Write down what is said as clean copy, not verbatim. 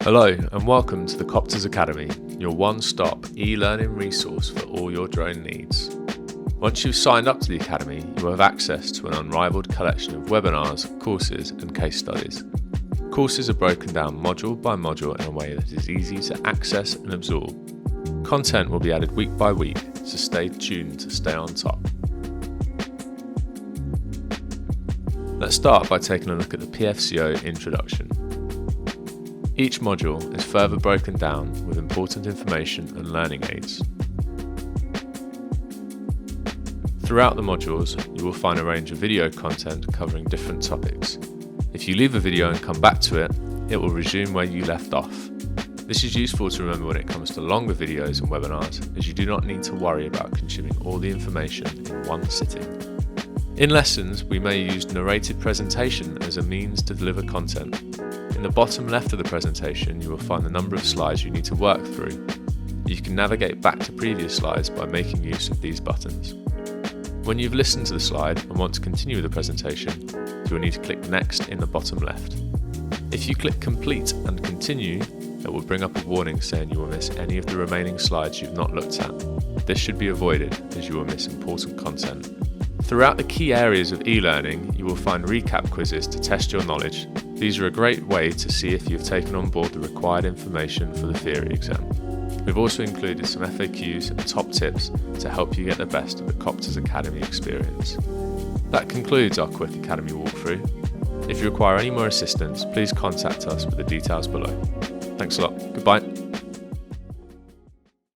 Hello and welcome to the Coptrz Academy, your one-stop e-learning resource for all your drone needs. Once you've signed up to the Academy, you will have access to an unrivaled collection of webinars, courses and case studies. Courses are broken down module by module in a way that is easy to access and absorb. Content will be added week by week, so stay tuned to stay on top. Let's start by taking a look at the PFCO introduction. Each module is further broken down with important information and learning aids. Throughout the modules, you will find a range of video content covering different topics. If you leave a video and come back to it, it will resume where you left off. This is useful to remember when it comes to longer videos and webinars, as you do not need to worry about consuming all the information in one sitting. In lessons, we may use narrated presentation as a means to deliver content. In the bottom left of the presentation, you will find the number of slides you need to work through. You can navigate back to previous slides by making use of these buttons. When you've listened to the slide and want to continue with the presentation, you will need to click Next in the bottom left. If you click Complete and Continue, it will bring up a warning saying you will miss any of the remaining slides you've not looked at. This should be avoided as you will miss important content. Throughout the key areas of e-learning, you will find recap quizzes to test your knowledge. These are a great way to see if you've taken on board the required information for the theory exam. We've also included some FAQs and top tips to help you get the best of the Coptrz Academy experience. That concludes our quick Academy walkthrough. If you require any more assistance, please contact us with the details below. Thanks a lot. Goodbye.